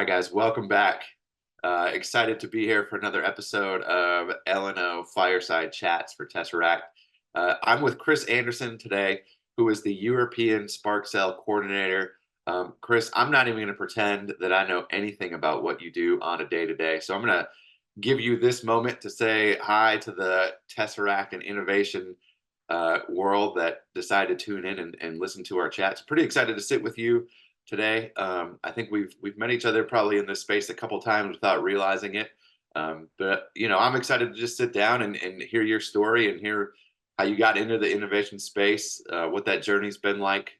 right, guys, welcome back. Excited to be here for another episode of LNO Fireside Chats for Tesseract. I'm with Chris Anderson today, who is the European Spark Cell Coordinator. Chris, I'm not even going to pretend that I know anything about what you do on a day-to-day. So I'm going to give you this moment to say hi to the Tesseract and innovation world that decided to tune in and listen to our chats. Pretty excited to sit with you today. I think we've met each other probably in this space a couple times without realizing it. But I'm excited to just sit down and hear your story and hear how you got into the innovation space, what that journey's been like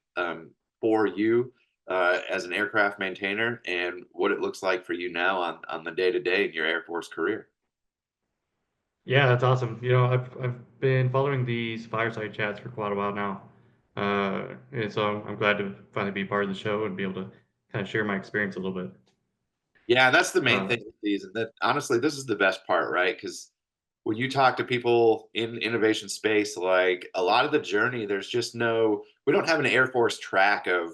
for you as an aircraft maintainer, and what it looks like for you now on the day to day in your Air Force career. Yeah, that's awesome. I've been following these fireside chats for quite a while now, and so I'm glad to finally be part of the show and be able to kind of share my experience a little bit. Yeah, that's the main Uh, thing with these, and that honestly, this is the best part, right? Because when you talk to people in innovation space, like a lot of the journey, there's just we don't have an Air Force track of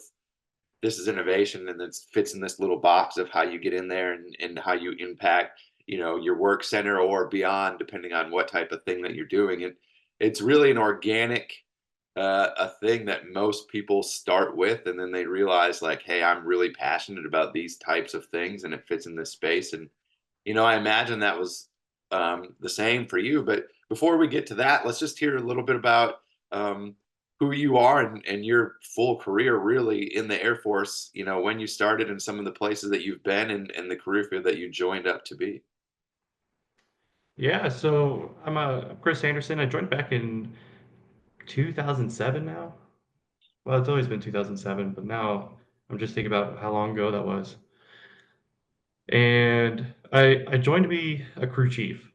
this is innovation and it fits in this little box of how you get in there and how you impact, your work center or beyond, depending on what type of thing that you're doing. It's really an organic a thing that most people start with, and then they realize like, hey, I'm really passionate about these types of things and it fits in this space. And I imagine that was the same for you. But before we get to that, let's just hear a little bit about who you are and your full career really in the Air Force, when you started and some of the places that you've been and the career field that you joined up to be. yeah, so I'm Chris Anderson. I joined back in 2007 now. Well, it's always been 2007, but now I'm just thinking about how long ago that was. And I joined to be a crew chief.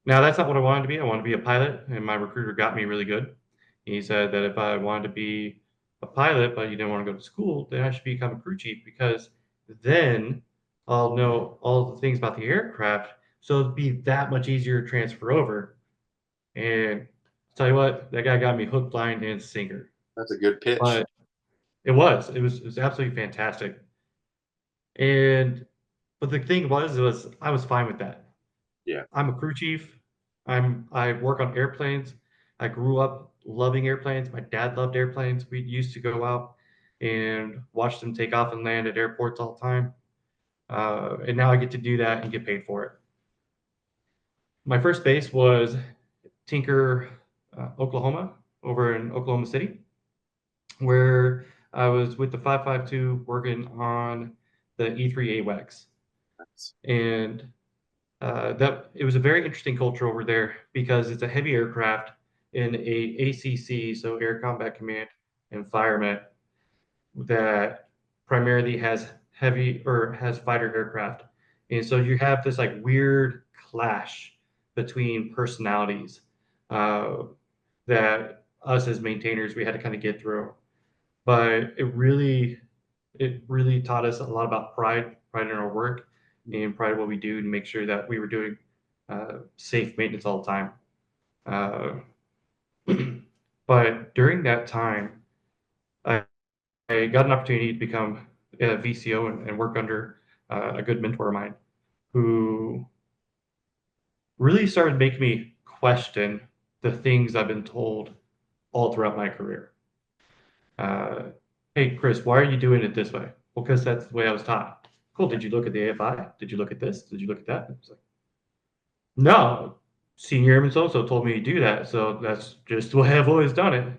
Now, that's not what I wanted to be. I wanted to be a pilot, and my recruiter got me really good. He said that if I wanted to be a pilot, but you didn't want to go to school, then I should become a crew chief because then I'll know all the things about the aircraft. So it'd be that much easier to transfer over. And I'll tell you what, that guy got me hook, line, and sinker. That's a good pitch. But it was absolutely fantastic. And but the thing was I was fine with that. Yeah. I'm a crew chief. I work on airplanes. I grew up loving airplanes. My dad loved airplanes. We used to go out and watch them take off and land at airports all the time. And now I get to do that and get paid for it. My first base was Tinker, Oklahoma, over in Oklahoma City, where I was with the 552 working on the E3 AWACS. That's, And that it was a very interesting culture over there because it's a heavy aircraft in a ACC, so Air Combat Command environment that primarily has heavy or has fighter aircraft, and so you have this like weird clash between personalities uh, that us as maintainers we had to kind of get through. But it really taught us a lot about pride in our work, and pride in what we do to make sure that we were doing safe maintenance all the time. Uh, but during that time, I, I got an opportunity to become a VCO and work under a good mentor of mine who really started making me question the things I've been told all throughout my career. Uh, hey, Chris, why are you doing it this way? Well, because that's the way I was taught. Cool. Did you look at the AFI? Did you look at this? Did you look at that? It's like, no, Senior Airman so told me to do that. So that's just the way I've always done it.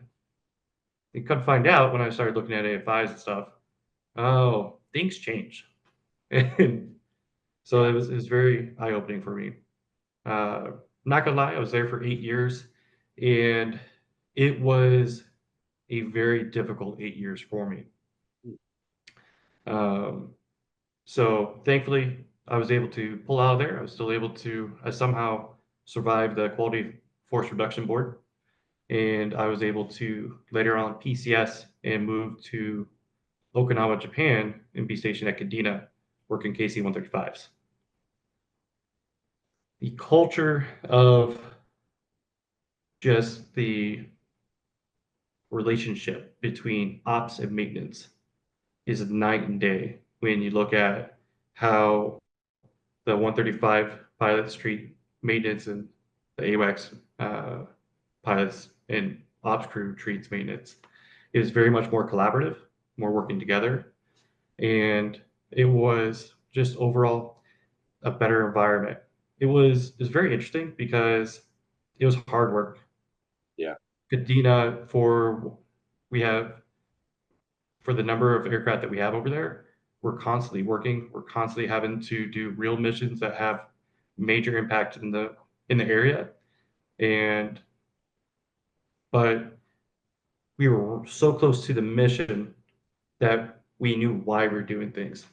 You come find out when I started looking at AFIs and stuff. Oh, things change. And so yeah. it was very eye opening for me. Not gonna lie, I was there for 8 years, and it was a very difficult 8 years for me. Um, So thankfully, I was able to pull out of there. I somehow survived the Quality Force Reduction Board, and I was able to later on PCS and move to Okinawa, Japan, and be stationed at Kadena, working KC-135s. The culture of just the relationship between ops and maintenance is night and day when you look at how the 135 pilot street maintenance and the AWACS pilots and ops crew treats maintenance is very much more collaborative, more working together. And it was just overall a better environment. It was very interesting because it was hard work. Yeah. Kadena for we have for the number of aircraft that we have over there, we're constantly working. We're constantly having to do real missions that have major impact in the area. And but we were so close to the mission that we knew why we're doing things.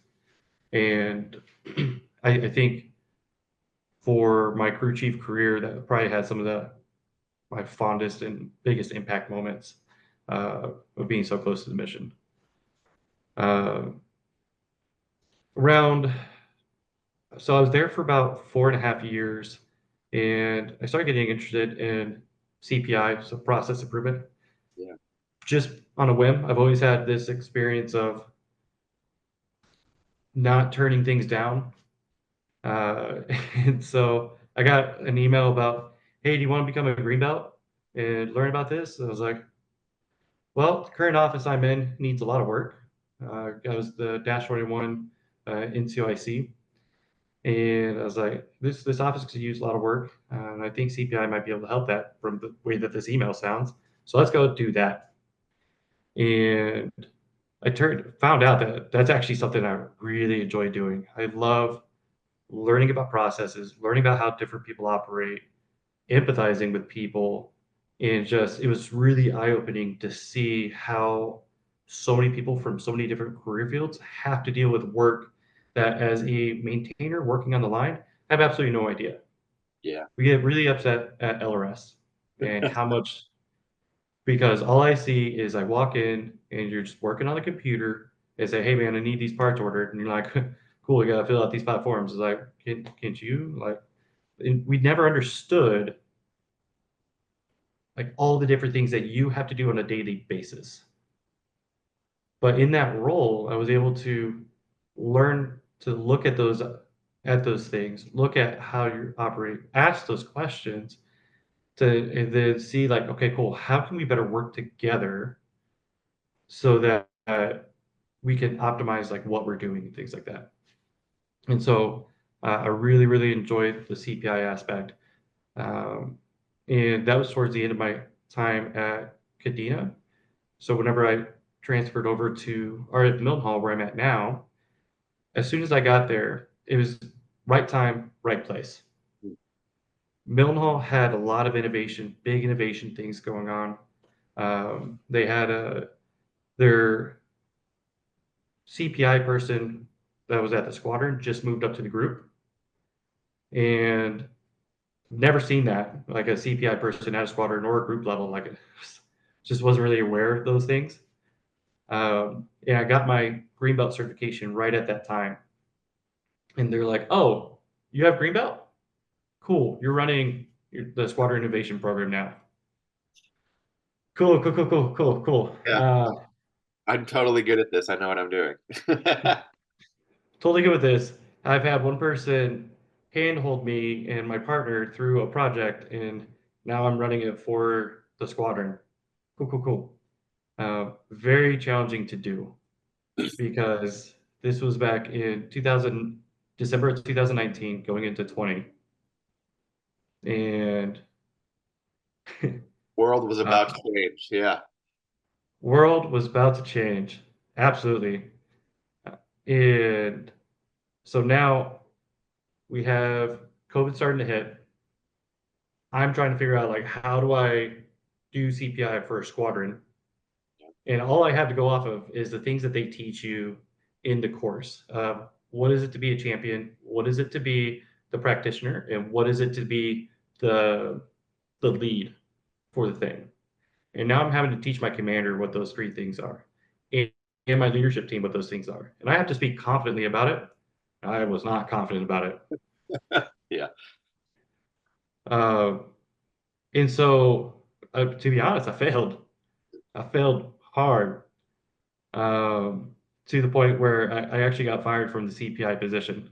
And I think for my crew chief career, that probably had some of the my fondest and biggest impact moments of being so close to the mission. Uh, around So I was there for about 4.5 years, and I started getting interested in CPI, so process improvement. Yeah. Just on a whim, I've always had this experience of not turning things down. Uh, and so I got an email about, hey, do you want to become a green belt and learn about this? And I was like, well, the current office I'm in needs a lot of work. I was the Dash 21 NCOIC. And I was like, this office could use a lot of work, and I think CPI might be able to help that from the way that this email sounds. So let's go do that. And found out that that's actually something I really enjoy doing. I love learning about processes, learning about how different people operate, empathizing with people, and just it was really eye-opening to see how so many people from so many different career fields have to deal with work that as a maintainer working on the line, I have absolutely no idea. Yeah. We get really upset at LRS and how much because all I see is I walk in and you're just working on the computer and say, hey man, I need these parts ordered, and you're like, cool, you gotta fill out these 5 forms. It's like, can't you like? And we never understood like all the different things that you have to do on a daily basis. But in that role, I was able to learn to look at those things, look at how you operate, ask those questions to and then see like, okay, cool, how can we better work together so that we can optimize like what we're doing and things like that. And so I really, really enjoyed the CPI aspect. Um, and that was towards the end of my time at Kadena. So whenever I transferred over to or at Milton where I'm at now, as soon as I got there, it was right time, right place. Milton had a lot of innovation, big innovation things going on. They had their CPI person that was at the squadron just moved up to the group, and never seen that like a CPI person at a squadron or a group level. Like it just wasn't really aware of those things. And I got my green belt certification right at that time. And they're like, "Oh, you have green belt? Cool. You're running the squadron innovation program now. Cool, cool, cool, cool, cool, cool. Yeah. I'm totally good at this. I know what I'm doing. Totally good with this. I've had one person handhold me and my partner through a project, and now I'm running it for the squadron. Cool, cool, cool. Very challenging to do because this was back in 2000, December of 2019, going into 20, and World was uh, about to change. Yeah. world was about to change. Absolutely. And so now we have COVID starting to hit. I'm trying to figure out like how do I do CPI for a squadron, and all I have to go off of is the things that they teach you in the course. What is it to be a champion? What is it to be the practitioner? And what is it to be the the lead for the thing? And now I'm having to teach my commander what those three things are, and, and my leadership team what those things are. And I have to speak confidently about it. I was not confident about it. Yeah. Uh, and so, to be honest, I failed. I failed hard. Um, to the point where I actually got fired from the CPI position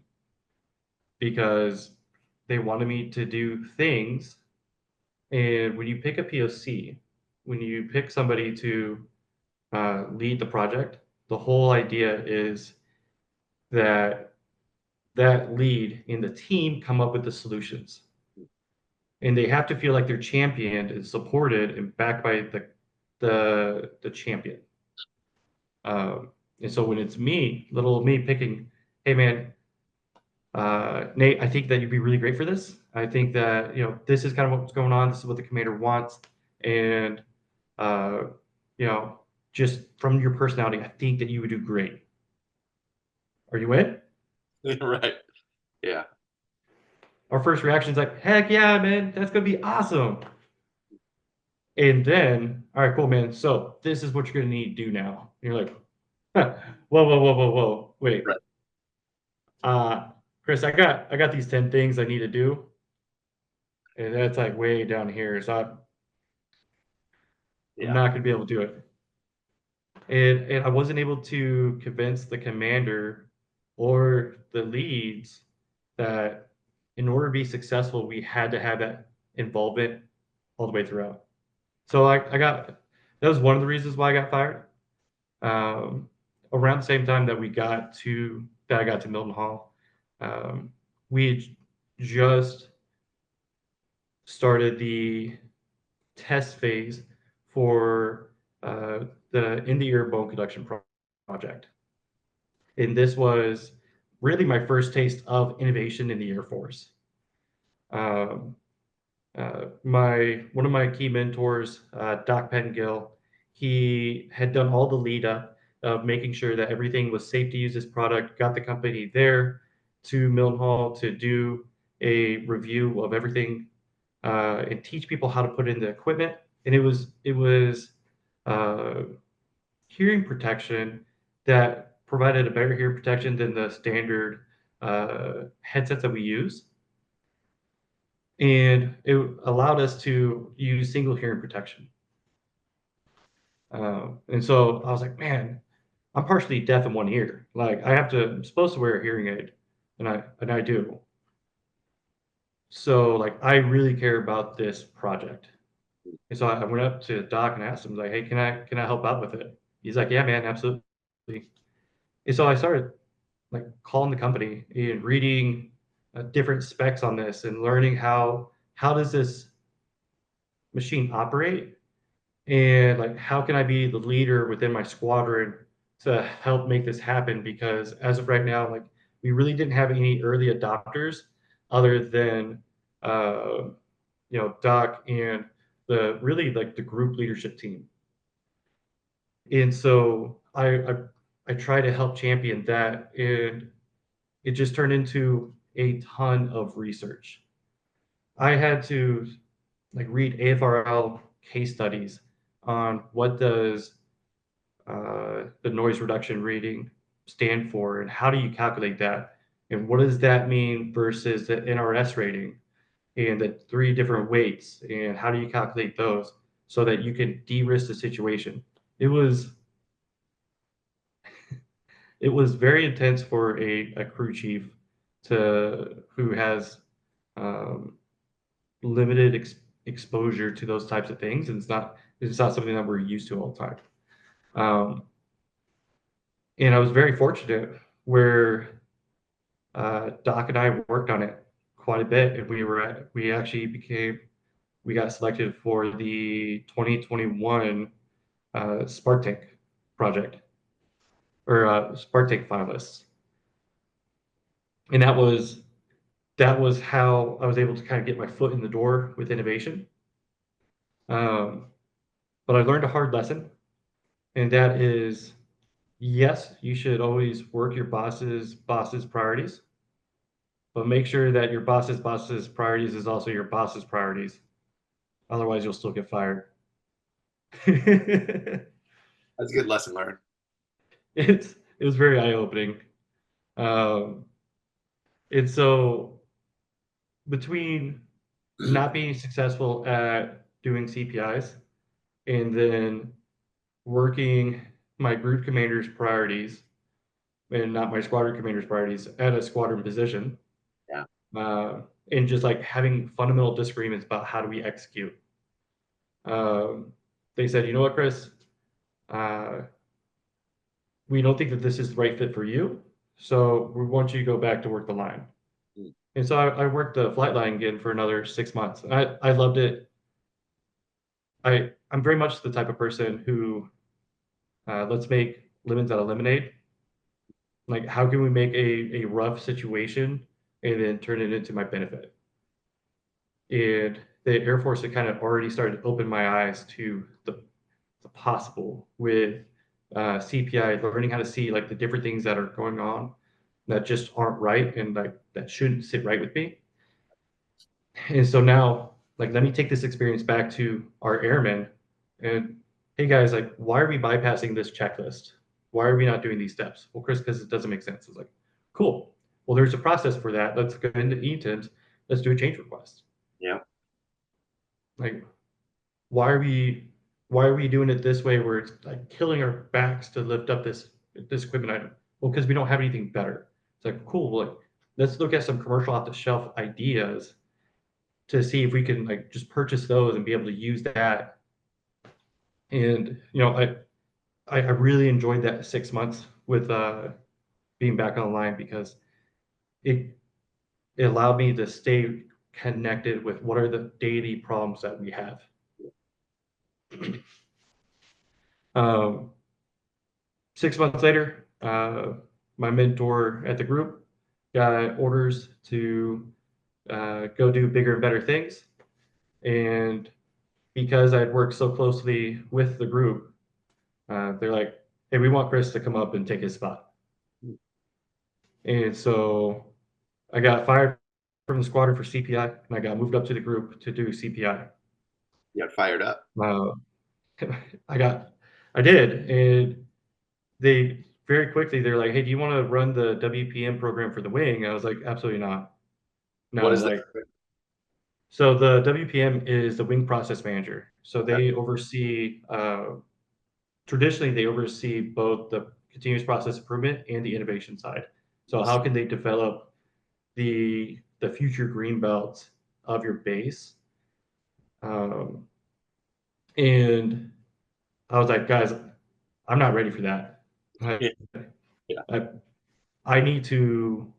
because they wanted me to do things. And when you pick a POC, when you pick somebody to lead the project, the whole idea is that that lead and the team come up with the solutions. And they have to feel like they're championed and supported and backed by the champion. And so when it's me, little me picking, hey man, Nate, I think that you'd be really great for this. I think that this is kind of what's going on. This is what the commander wants, and uh, you know, just from your personality, I think that you would do great. Are you in? Right. Yeah. Our first reaction is like, heck yeah, man, that's gonna be awesome. And then, all right, cool, man. So this is what you're gonna need to do now. And you're like, huh, whoa, wait. Right. Uh, Chris, I got these 10 things I need to do, and that's like way down here. So I'm Yeah. not gonna be able to do it. And I wasn't able to convince the commander or the leads that in order to be successful, we had to have that involvement all the way throughout. So I got that was one of the reasons why I got fired. Um, Around the same time that I got to Milton Hall, we had just started the test phase for the in the ear bone conduction project. And this was really my first taste of innovation in the Air Force. Um, my one of my key mentors, Doc Pengill, he had done all the lead up of making sure that everything was safe to use this product. Got the company there to Milton Hall to do a review of everything and teach people how to put in the equipment. And it was uh, hearing protection that provided a better hearing protection than the standard headsets that we use. And it allowed us to use single hearing protection. And so I was like, man, I'm partially deaf in one ear. Like I'm supposed to wear a hearing aid, and I do. So like I really care about this project. And so I went up to Doc and asked him like, hey, can I help out with it? He's like, yeah, man, absolutely. And so I started like calling the company and reading different specs on this and learning how does this machine operate and like how can I be the leader within my squadron to help make this happen, because as of right now, like we really didn't have any early adopters other than uh, Doc and the really like the group leadership team. And so I try to help champion that, and it just turned into a ton of research. I had to like read AFRL case studies on what does the noise reduction rating stand for, and how do you calculate that, and what does that mean versus the NRS rating, and the three different weights, and how do you calculate those so that you can de-risk the situation. It was it was very intense for a crew chief to who has um, limited exposure to those types of things, and it's not something that we're used to all the time. Um, and I was very fortunate where Doc and I worked on it quite a bit, and we got selected for the 2021 Spark Tank project, or Spark Tank finalists, and that was how I was able to kind of get my foot in the door with innovation. Um, but I learned a hard lesson, and that is, yes, you should always work your boss's priorities, but make sure that your boss's priorities is also your boss's priorities. Otherwise, you'll still get fired. it's That's a good lesson learned. it was very eye opening. Um, and so between not being successful at doing CPIs and then working my group commander's priorities, and not my squadron commander's priorities at a squadron position. Yeah. uh, and just like having fundamental disagreements about how do we execute. um, they said, you know what, Chris, uh, we don't think that this is the right fit for you, so we want you to go back to work the line. Mm. And so I worked the flight line again for another 6 months. I loved it. I'm very much the type of person who, let's make lemons out of lemonade. Like, how can we make a rough situation and then turn it into my benefit? And the Air Force had kind of already started to open my eyes to the possible with CPI, learning how to see like the different things that are going on that just aren't right and like that shouldn't sit right with me. And so now, like, let me take this experience back to our airmen and, hey guys, like, why are we bypassing this checklist? Why are we not doing these steps? Well, Chris, because it doesn't make sense. It's like, cool. Well, there's a process for that. Let's go into ETIMS. Let's do a change request. Yeah. Like, why are we doing it this way where it's like killing our backs to lift up this equipment item? Well, because we don't have anything better. It's like, cool. Like, let's look at some commercial off the shelf ideas to see if we can like just purchase those and be able to use that. And I really enjoyed that 6 months with being back online because it it allowed me to stay connected with what are the daily problems that we have. um, 6 months later, my mentor at the group got orders to go do bigger and better things. And because I'd worked so closely with the group, they're like, hey, we want Chris to come up and take his spot. And so I got fired from the squadron for CPI, and I got moved up to the group to do CPI. You got fired up. Uh, I got, I did, and they very quickly they're like, "Hey, do you want to run the WPM program for the wing?" I was like, "Absolutely not. What No, is that? like." So the WPM is the wing process manager. So Okay. they oversee, traditionally they oversee both the continuous process improvement and the innovation side. So how can they develop the future green belts of your base? Um, and I was like, guys, I'm not ready for that. I, Yeah. Yeah. I, I need to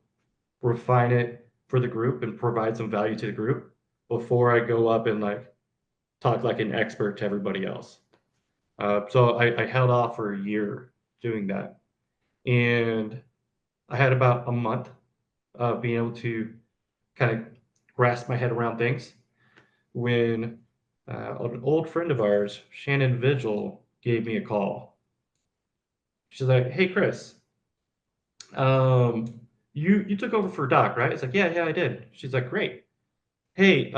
refine it for the group and provide some value to the group before I go up and like talk like an expert to everybody else. So I held off for a year doing that. And I had about a month of being able to kind of grasp my head around things when an old friend of ours, Shannon Vigil, gave me a call. She's like, "Hey, Chris, um, you took over for Doc, right?" It's like, "Yeah, I did." She's like, "Great. Hey,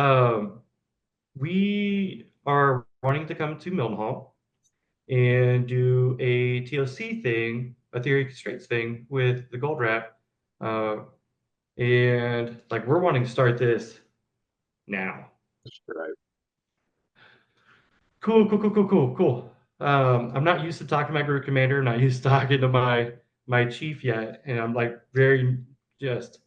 we are wanting to come to Mildenhall and do a TOC thing, a theory of constraints thing with the Gold Wrap, uh, and like we're wanting to start this now." Right. Cool. I'm not used to talking to my group commander, not used to talking to my chief yet, and I'm like very just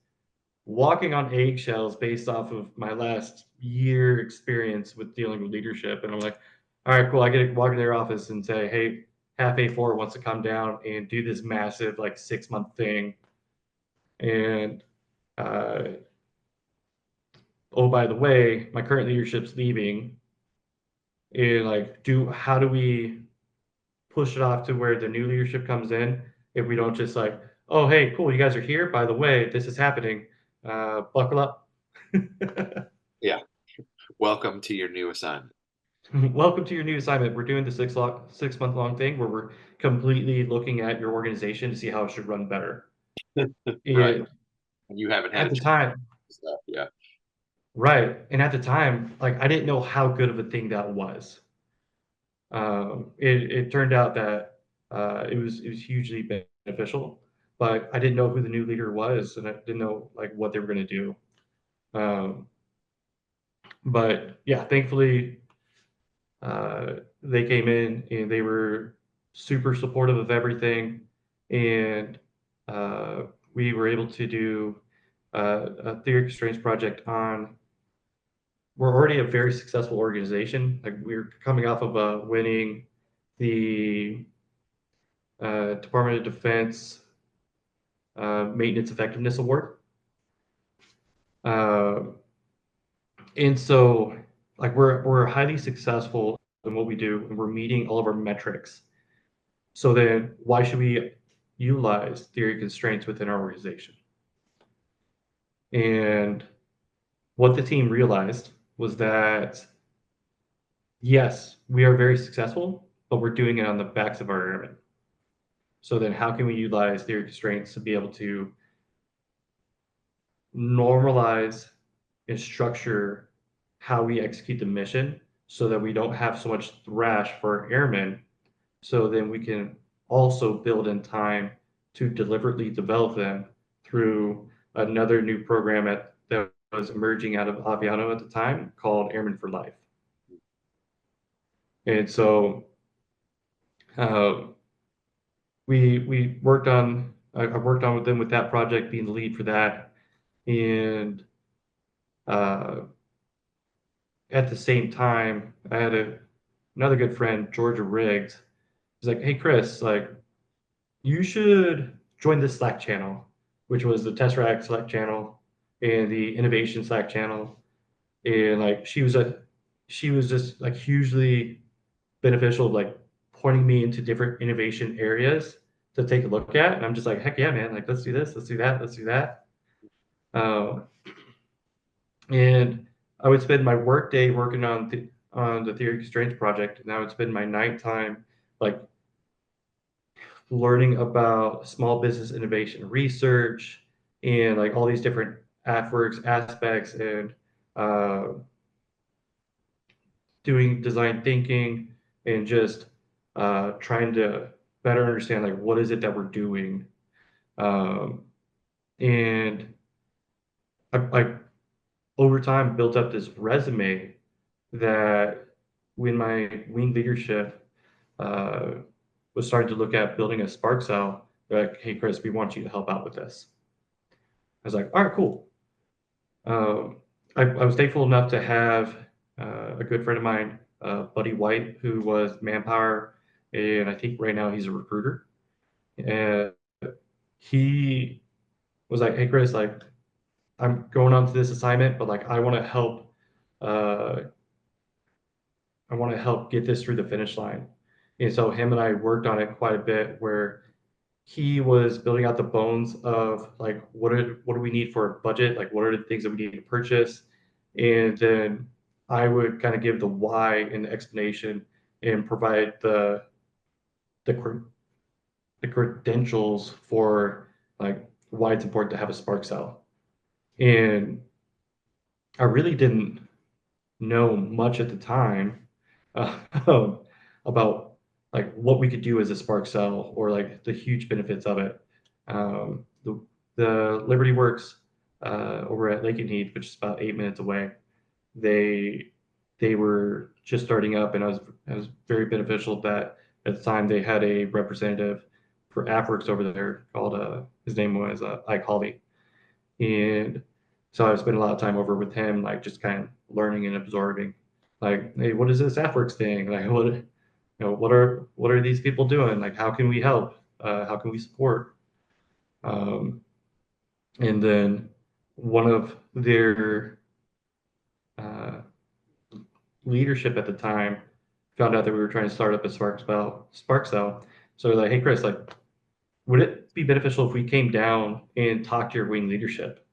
walking on eggshells based off of my last year experience with dealing with leadership. And I'm like, all right, cool. I get to walk in their office and say, hey, half A4 wants to come down and do this massive like 6 month thing. And uh, oh, by the way, my current leadership's leaving. And like, how do we push it off to where the new leadership comes in if we don't just like, oh, hey, cool, you guys are here. By the way, this is happening. Buckle up. Yeah. Welcome to your new assignment. Welcome to your new assignment. We're doing the 6 month long thing where we're completely looking at your organization to see how it should run better. Right. And And you haven't had at a the chance time, to stuff. Yeah. right. And at the time, like I didn't know how good of a thing that was. It turned out that it was hugely beneficial, but I didn't know who the new leader was, and I didn't know like what they were going to do. Um, but yeah, thankfully they came in and they were super supportive of everything, and uh, we were able to do a theory constraints project on. We're already a very successful organization. Like we're coming off of winning the Department of Defense Maintenance Effectiveness Award. Uh, and so, like we're highly successful in what we do, and we're meeting all of our metrics. So then, why should we utilize theory constraints within our organization? And what the team realized was that yes, we are very successful, but we're doing it on the backs of our airmen. So then, how can we utilize theory constraints to be able to normalize and structure how we execute the mission so that we don't have so much thrash for our airmen, so then we can also build in time to deliberately develop them through another new program that was emerging out of Aviano at the time called Airmen for Life. And so uh, we worked on I worked on with them with that project, being the lead for that, and uh, at the same time, I had another good friend, Georgia Riggs. He's like, "Hey Chris, like you should join this Slack channel," which was the Tesseract Slack channel and the Innovation Slack channel. And like she was just like hugely beneficial, like pointing me into different innovation areas to take a look at. And I'm just like, heck yeah, man! Like let's do this, let's do that, let's do that. Um, and I would spend my work day working on the theory constraints project, and I would spend my nighttime like learning about small business innovation research and like all these different AFWorks aspects and uh, doing design thinking and just trying to better understand like what is it that we're doing. Um, and I over time built up this resume that when my wing leadership uh, was starting to look at building a Spark cell, they're like, "Hey, Chris, we want you to help out with this." I was like, "All right, cool." Um, I was thankful enough to have a good friend of mine, Buddy White, who was Manpower, and I think right now he's a recruiter. And he was like, "Hey, Chris, like I'm going on to this assignment, but like uh, I want to help get this through the finish line." And so him and I worked on it quite a bit, where he was building out the bones of like what do we need for a budget, like what are the things that we need to purchase, and then I would kind of give the why and the explanation and provide the the credentials for like why it's important to have a spark cell. And I really didn't know much at the time uh, about like what we could do as a spark cell or like the huge benefits of it. The Liberty Works over at Lake and Heath, which is about 8 minutes away, they they were just starting up, and I was very beneficial that at the time they had a representative for AppWorks over there called his name was Ike Holly, and so I spent a lot of time over with him, like just kind of learning and absorbing. Like, hey, what is this AppWorks thing? Like, what are these people doing? Like, how can we help? How can we support? Um, and then one of their uh, leadership at the time found out that we were trying to start up a Spark Cell. So they're like, hey, Chris, like, would it be beneficial if we came down and talked to your wing leadership?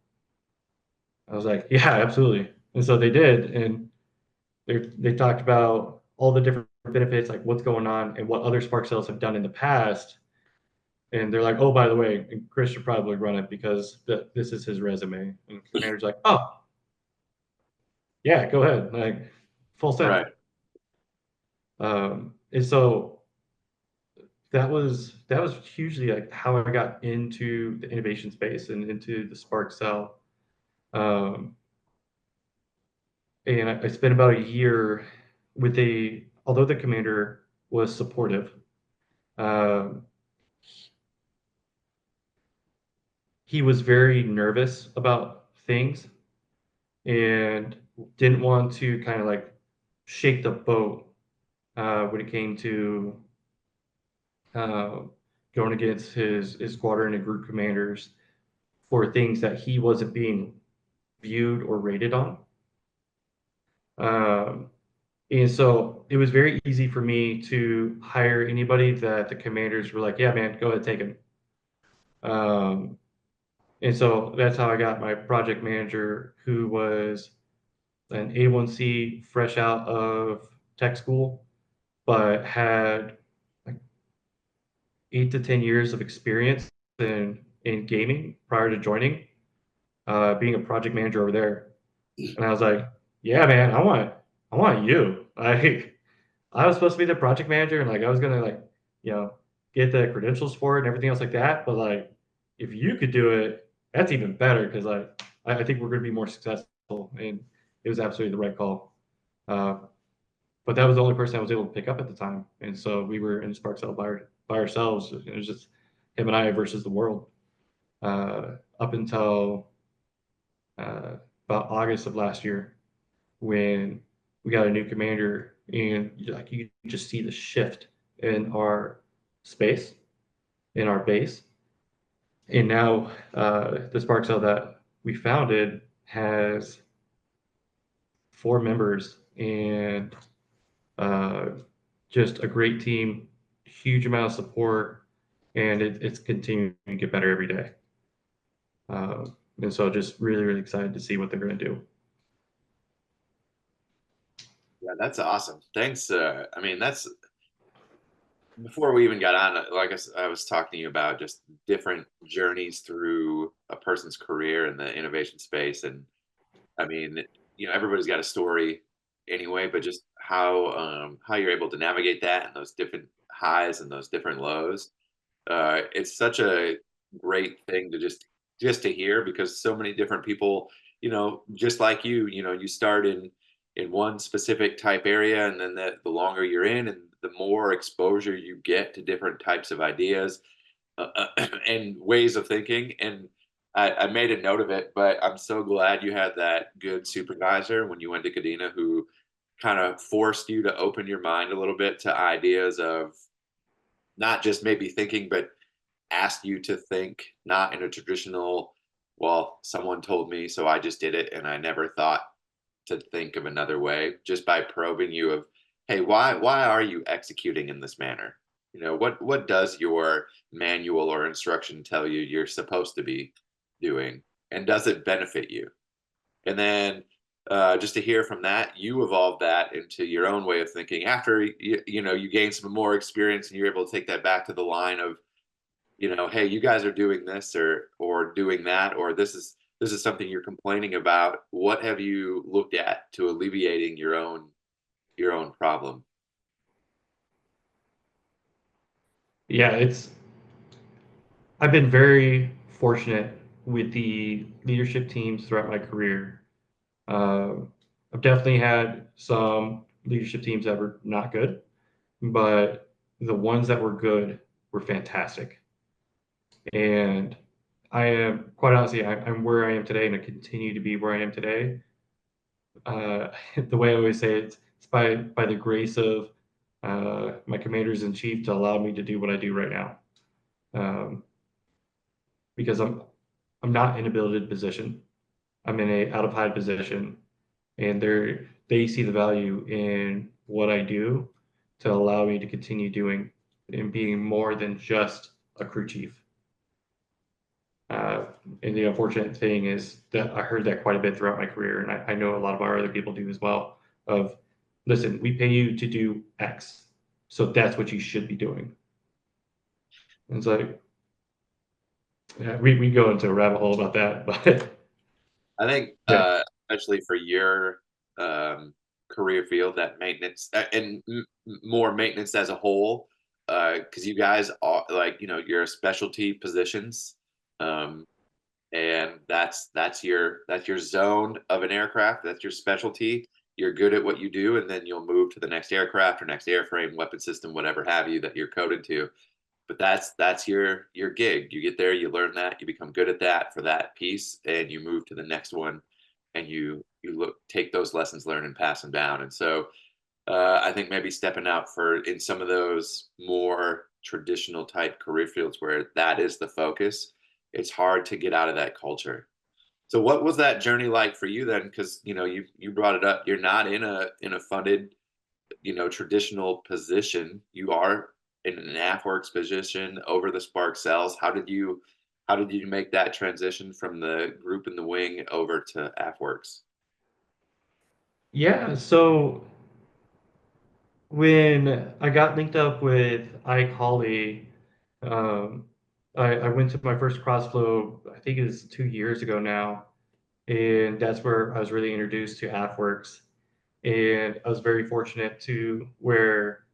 I was like, yeah, absolutely. And so they did, and they talked about all the different benefits, like what's going on and what other Spark cells have done in the past. And they're like, oh, by the way, Chris should probably run it because this is his resume. And the manager's like, oh, yeah, go ahead, like full send. Right. And so that was hugely like how I got into the innovation space and into the Spark cell. Um, and I spent about a year with although the commander was supportive, um, he was very nervous about things and didn't want to kind of like shake the boat when it came to uh, going against his squadron and group commanders for things that he wasn't being viewed or rated on. Um, and so it was very easy for me to hire anybody that the commanders were like, yeah, man, go ahead, take him. Um, and so that's how I got my project manager, who was an A1C fresh out of tech school, but had like 8 to 10 years of experience in gaming prior to joining, being a project manager over there. And I was like, yeah, man, I want you. Like, I was supposed to be the project manager, and like I was gonna like, you know, get the credentials for it and everything else like that. But like, if you could do it, that's even better because like I think we're gonna be more successful. And it was absolutely the right call. Uh, but that was the only person I was able to pick up at the time, and so we were in Spark Cell by ourselves. It was just him and I versus the world up until uh, about August of last year when we got a new commander, and like you just see the shift in our space, in our base, and now the Spark Cell that we founded has 4 members and uh, just a great team, huge amount of support, and it's continuing to get better every day. Uh, and so just really, really excited to see what they're going to do. Yeah, that's awesome. Thanks. I mean, that's before we even got on. Like I was talking to you about just different journeys through a person's career in the innovation space, and I mean, everybody's got a story anyway, but just how you're able to navigate that and those different highs and those different lows. It's such a great thing to just to hear because so many different people, just like you start in one specific type area, and then the longer you're in, and the more exposure you get to different types of ideas and ways of thinking. And I made a note of it, but I'm so glad you had that good supervisor when you went to Kadena who kind of forced you to open your mind a little bit to ideas of not just maybe thinking, but asked you to think not in a traditional, well, someone told me, so I just did it, and I never thought to think of another way, just by probing you of, hey, why are you executing in this manner? What does your manual or instruction tell you you're supposed to be doing, and does it benefit you? And then just to hear from that, you evolved that into your own way of thinking after you gain some more experience, and you're able to take that back to the line of, hey, you guys are doing this or doing that, or this is something you're complaining about. What have you looked at to alleviating your own problem? Yeah, I've been very fortunate with the leadership teams throughout my career. Uh, I've definitely had some leadership teams that were not good, but the ones that were good were fantastic. And I am quite honestly, I'm where I am today, and I continue to be where I am today. The way I always say it's by the grace of my commanders in chief to allow me to do what I do right now. Um, because I'm not in a billeted position. I'm in a out of hide position, and they see the value in what I do to allow me to continue doing and being more than just a crew chief. Uh, and the unfortunate thing is that I heard that quite a bit throughout my career, and I know a lot of our other people do as well. Of, listen, we pay you to do X, so that's what you should be doing. And it's like, yeah, we go into a rabbit hole about that, but I think, yeah, especially for your career field, that maintenance and more maintenance as a whole, because you guys are like, you're specialty positions, um, and that's your zone of an aircraft. That's your specialty. You're good at what you do, and then you'll move to the next aircraft or next airframe, weapon system, whatever have you that you're coded to. but that's your gig. You get there, you learn that, you become good at that for that piece, and you move to the next one, and you look take those lessons learned and pass them down. And so I think maybe stepping out for in some of those more traditional type career fields where that is the focus, it's hard to get out of that culture. So what was that journey like for you then? Because you brought it up. You're not in a funded traditional position. You are in an AFWorks position over the Spark cells. How did you make that transition from the group in the wing over to AFWorks? Yeah, so when I got linked up with Ike Holly, um, I went to my first CrossFlow, I think it was 2 years ago now, and that's where I was really introduced to AFWorks. And I was very fortunate to where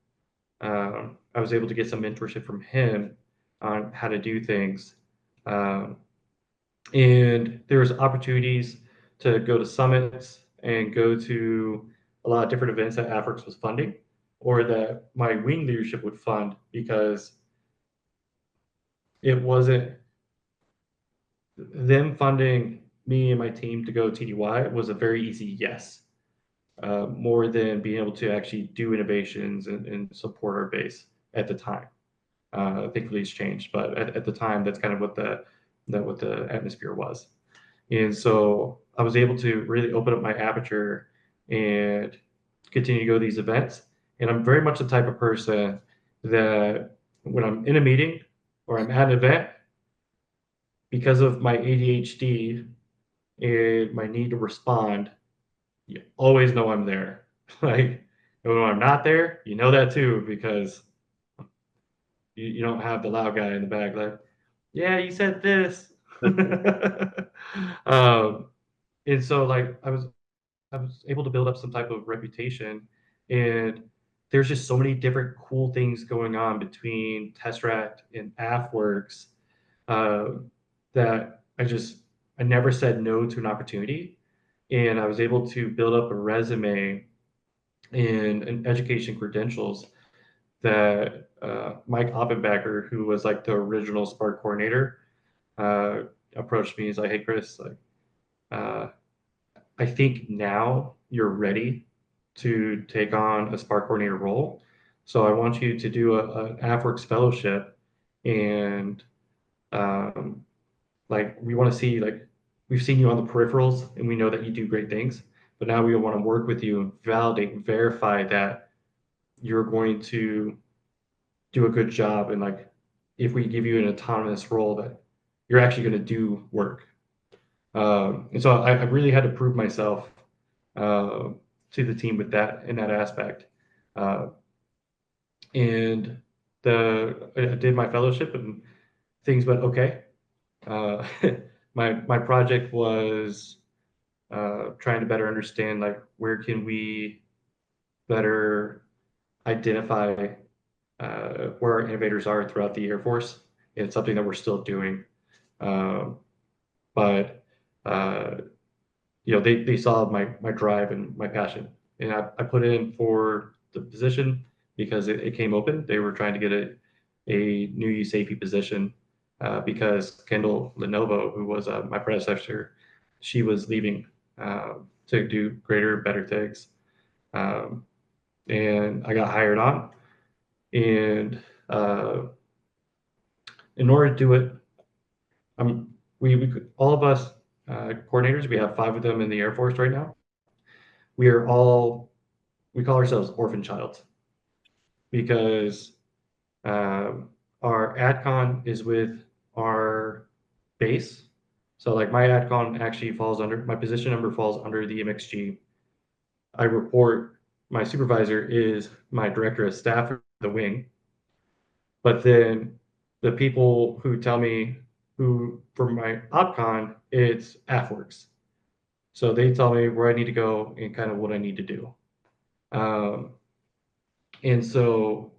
I was able to get some mentorship from him on how to do things. Um, and there's opportunities to go to summits and go to a lot of different events that AFRIX was funding or that my wing leadership would fund because it wasn't them funding me and my team to go TDY was a very easy yes, more than being able to actually do innovations and support our base at the time. Thankfully, it's changed, but at the time, that's kind of what the atmosphere was. And so I was able to really open up my aperture and continue to go to these events. And I'm very much the type of person that when I'm in a meeting or I'm at an event, because of my ADHD and my need to respond, you always know I'm there. Like, and when I'm not there, you know that too, because you don't have the loud guy in the back, like, yeah, you said this. um, and so like I was able to build up some type of reputation, and there's just so many different cool things going on between Tesseract and AFWorks uh, that I never said no to an opportunity, and I was able to build up a resume and an education credentials that Mike Oppenbacker, who was like the original Spark coordinator, uh, approached me. He's like, "Hey, Chris, like, uh, I think now you're ready to take on a Spark coordinator role. So I want you to do a AFWorks fellowship, and um, like we want to see like we've seen you on the peripherals, and we know that you do great things, but now we want to work with you and validate and verify that you're going to do a good job, and like if we give you an autonomous role that you're actually going to do work." And so I really had to prove myself uh, to the team with that in that aspect. Uh, and I did my fellowship and things went okay. Uh, my project was trying to better understand like where can we better identify where our innovators are throughout the Air Force. And it's something that we're still doing. Um, but they saw my drive and my passion, and I put in for the position because it came open. They were trying to get a new USAFE position because Kendall Lenovo, who was my predecessor, she was leaving to do greater, better things, um, and I got hired on. And in order to do it, we all of us coordinators, we have 5 of them in the Air Force right now. We are all we call ourselves orphan childs because um, our adcon is with our base. So like my adcon actually falls under my position number falls under the MXG. I report my supervisor is my director of staff for the wing, but then the people who tell me who for my opcon it's AFWorks. So they tell me where I need to go and kind of what I need to do. Um, and so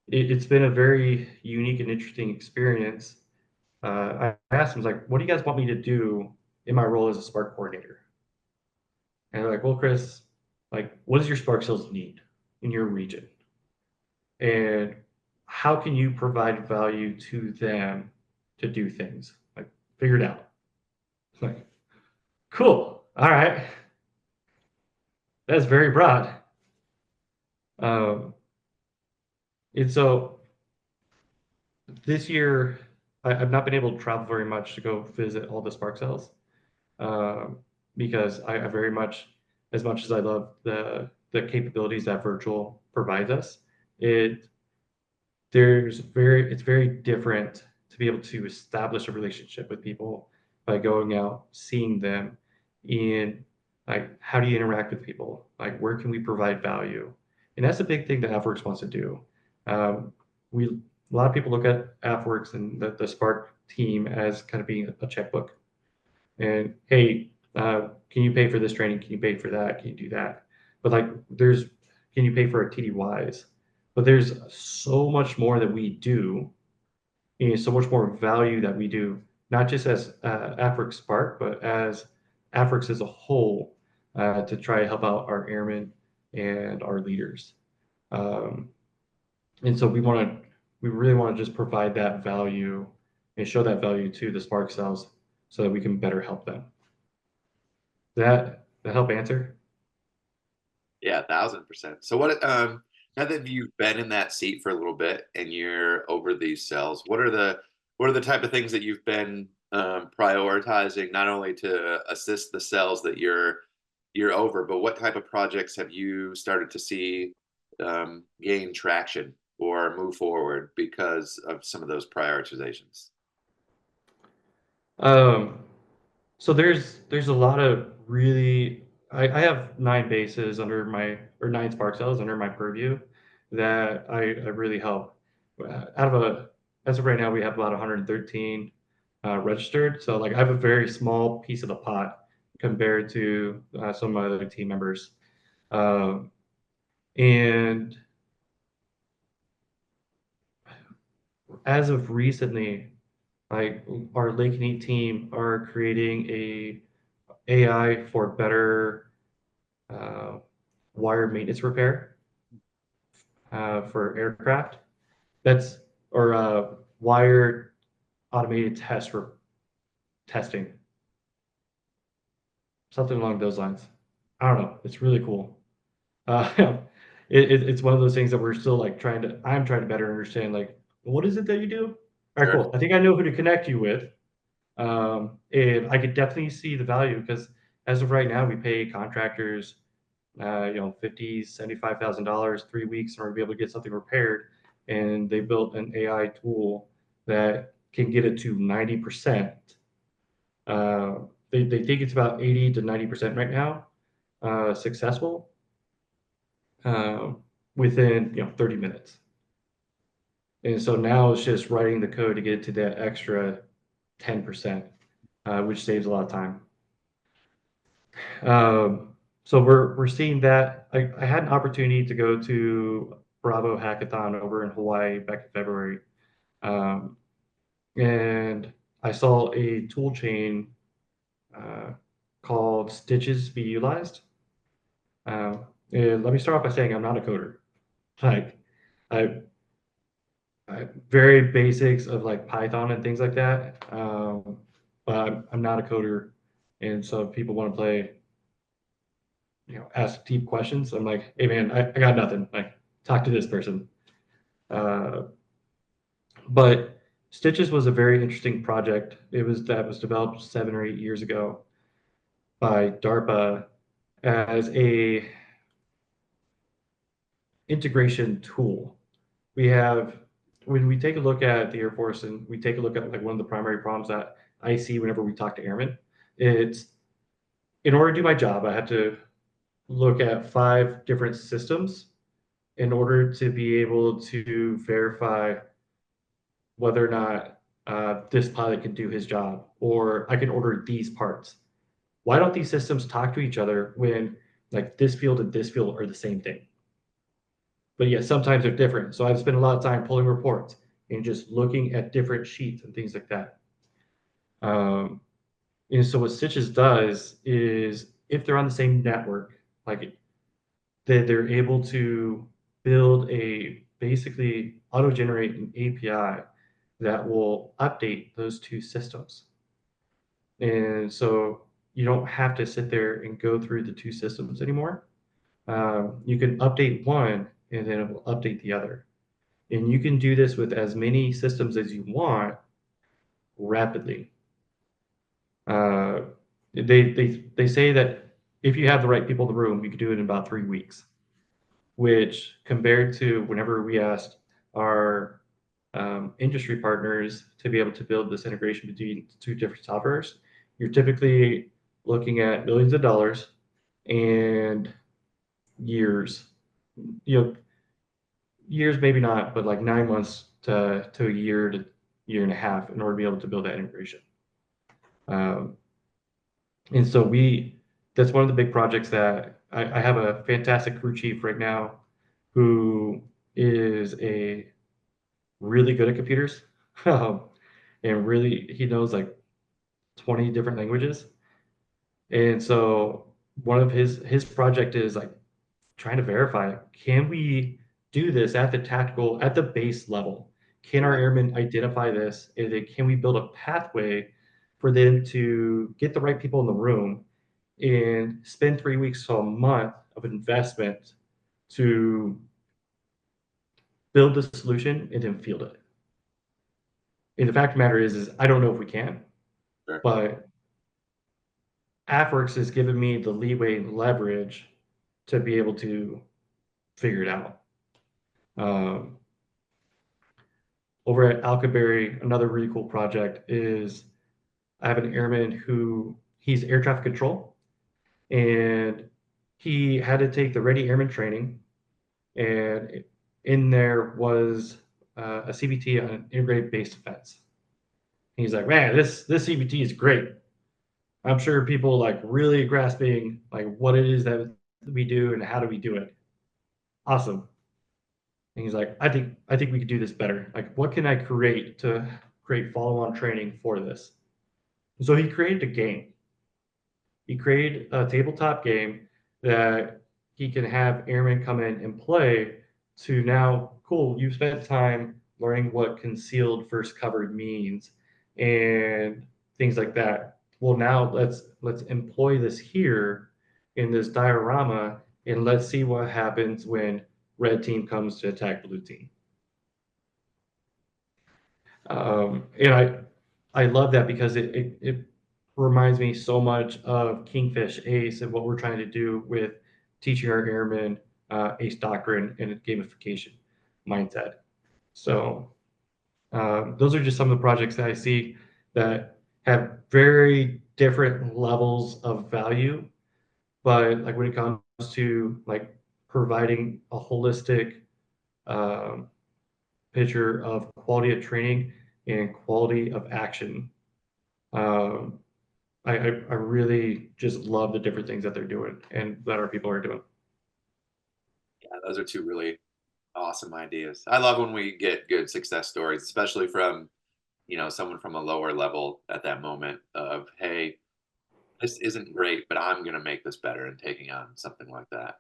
it's been a very unique and interesting experience. I asked them, like, what do you guys want me to do in my role as a Spark coordinator? And they're like, well, Chris, like, what does your Spark sales need in your region? And how can you provide value to them to do things? Like, figure it out. Like, cool. All right. That's very broad. Um, and so this year, I've not been able to travel very much to go visit all the Spark cells, um, because I very much, as much as I love the capabilities that virtual provides us, it it's very different to be able to establish a relationship with people by going out, seeing them, in like how do you interact with people? Like where can we provide value? And that's a big thing that AppWorks wants to do. We A lot of people look at AppWorks and the Spark team as kind of being a checkbook. And hey, can you pay for this training? Can you pay for that? Can you do that? But like, can you pay for our TDYs? But there's so much more that we do, and so much more value that we do, not just as AFRIC Spark, but as AFRICS as a whole, to try to help out our airmen and our leaders. Um, and so we really want to just provide that value and show that value to the Spark cells so that we can better help them. That help answer? Yeah, 1,000%. So now that you've been in that seat for a little bit and you're over these cells, what are the type of things that you've been prioritizing, not only to assist the cells that you're over, but what type of projects have you started to see gain traction or move forward because of some of those prioritizations? Um, so there's a lot of really I have 9 bases under my or 9 Spark cells under my purview that I really help. Out of a As of right now, we have about 113 registered. So like I have a very small piece of the pot compared to some of my other team members. Um, and as of recently, like our Lake and Eat team are creating a AI for better uh, wire maintenance repair for aircraft. That's or wire automated test for testing, something along those lines. I don't know. It's really cool. Uh, it's one of those things that we're still like I'm trying to better understand. Like, what is it that you do? All right, Sure. cool. I think I know who to connect you with. And I could definitely see the value because as of right now, we pay contractors, 50, $75,000, 3 weeks, in order to be able to get something repaired. And they built an AI tool that can get it to 90%. Uh, they think it's about 80 to 90% right now, successful, uh, within 30 minutes. And so now it's just writing the code to get to that extra 10%, which saves a lot of time. So we're seeing that. I had an opportunity to go to Bravo Hackathon over in Hawaii back in February, um, and I saw a tool chain uh, called Stitches be utilized. And let me start off by saying I'm not a coder. Like I, I very basics of like Python and things like that, but I'm not a coder, and so if people want to play, ask deep questions. I'm like, hey man, I got nothing. Like, talk to this person. Uh, but Stitches was a very interesting project. That was developed 7 or 8 years ago by DARPA as a integration tool. We have When we take a look at the Air Force and we take a look at like one of the primary problems that I see whenever we talk to airmen, it's in order to do my job, I have to look at 5 different systems in order to be able to verify whether or not this pilot can do his job, or I can order these parts. Why don't these systems talk to each other when like this field and this field are the same thing? But yet sometimes they're different. So I've spent a lot of time pulling reports and just looking at different sheets and things like that. Um, and so what Stitches does is if they're on the same network, like they're able to build a basically auto-generate an API that will update those two systems. And so you don't have to sit there and go through the two systems anymore. You can update one and then it will update the other. And you can do this with as many systems as you want rapidly. Uh, they say that if you have the right people in the room, you can do it in about 3 weeks, which compared to whenever we asked our industry partners to be able to build this integration between two different softwares, you're typically looking at millions of dollars and years. You know, years maybe not, but like 9 months to a year to year and a half in order to be able to build that integration. Um, and so that's one of the big projects that I have a fantastic crew chief right now who is a really good at computers. um, and really, he knows like 20 different languages. And so one of his project is like trying to verify, can we do this at the tactical, at the base level? Can our Right. airmen identify this? And then can we build a pathway for them to get the right people in the room and spend 3 weeks to a month of investment to build the solution and then field it? And the fact of the matter is I don't know if we can, Sure. but AFWorks has given me the leeway and leverage to be able to figure it out. Um, Over at Alcaberry, another really cool project is I have an airman who he's air traffic control, and he had to take the ready airman training, and in there was a CBT on an integrated base defense. He's like, man, this CBT is great. I'm sure people like really grasping like what it is that we do and how do we do it. Awesome. And he's like, I think we could do this better. Like, what can I create to create follow-on training for this? So he created a game. He created a tabletop game that he can have airmen come in and play to now, cool, you've spent time learning what concealed first covered means and things like that. Well, now let's employ this here in this diorama and let's see what happens when red team comes to attack blue team. And I love that because it reminds me so much of Kingfish Ace and what we're trying to do with teaching our airmen Ace doctrine and gamification mindset. So those are just some of the projects that I see that have very different levels of value, but like when it comes to like providing a holistic um, picture of quality of training and quality of action. Um, I really just love the different things that they're doing and that our people are doing. Yeah, those are two really awesome ideas. I love when we get good success stories, especially from, someone from a lower level at that moment of, hey, this isn't great, but I'm going to make this better and taking on something like that.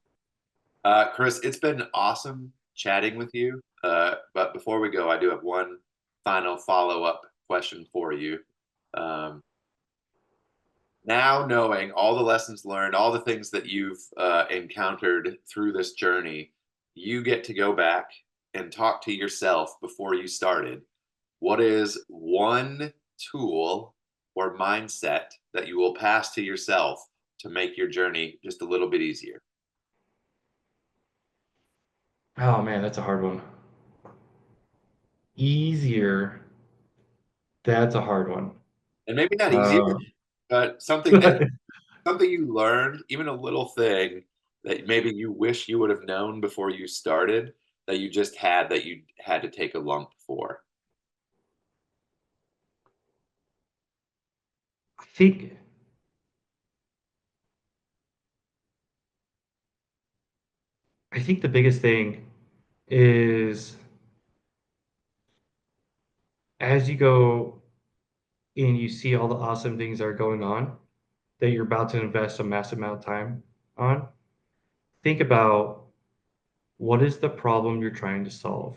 Chris, it's been awesome chatting with you. But before we go, I do have one final follow-up question for you. Um, Now knowing all the lessons learned, all the things that you've encountered through this journey, you get to go back and talk to yourself before you started. What is one tool or mindset that you will pass to yourself to make your journey just a little bit easier? Oh man, that's a hard one. Easier. That's a hard one. And maybe not easier, Uh, but something you learned, even a little thing that maybe you wish you would have known before you started that you had to take a lump for. I think I think the biggest thing is as you go and you see all the awesome things that are going on that you're about to invest a massive amount of time on, think about what is the problem you're trying to solve?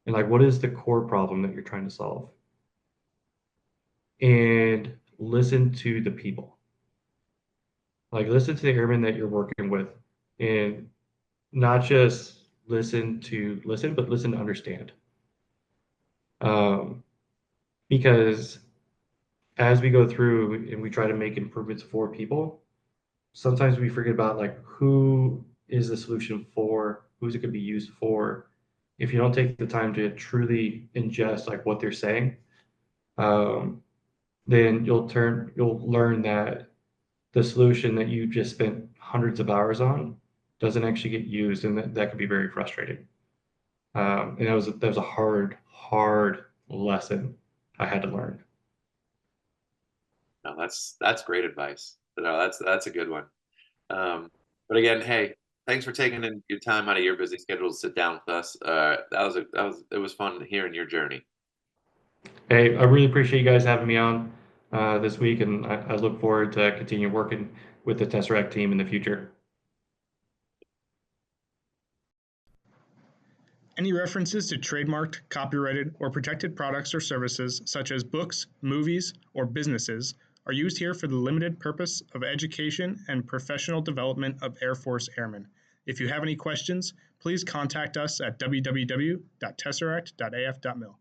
And like, what is the core problem that you're trying to solve? And listen to the people. Like, listen to the airmen that you're working with, and not just listen to listen, but listen to understand. Um, because as we go through and we try to make improvements for people, sometimes we forget about like who is the solution for, who's it could be used for. If you don't take the time to truly ingest like what they're saying, um, then you'll learn that the solution that you just spent hundreds of hours on doesn't actually get used, and that can be very frustrating. And that was a hard lesson I had to learn. No, that's great advice. No, that's a good one. But again, hey, thanks for taking in your time out of your busy schedule to sit down with us. It was fun hearing your journey. Hey, I really appreciate you guys having me on this week, and I look forward to continue working with the Tesseract team in the future. Any references to trademarked, copyrighted, or protected products or services, such as books, movies, or businesses, are used here for the limited purpose of education and professional development of Air Force airmen. If you have any questions, please contact us at www.tesseract.af.mil.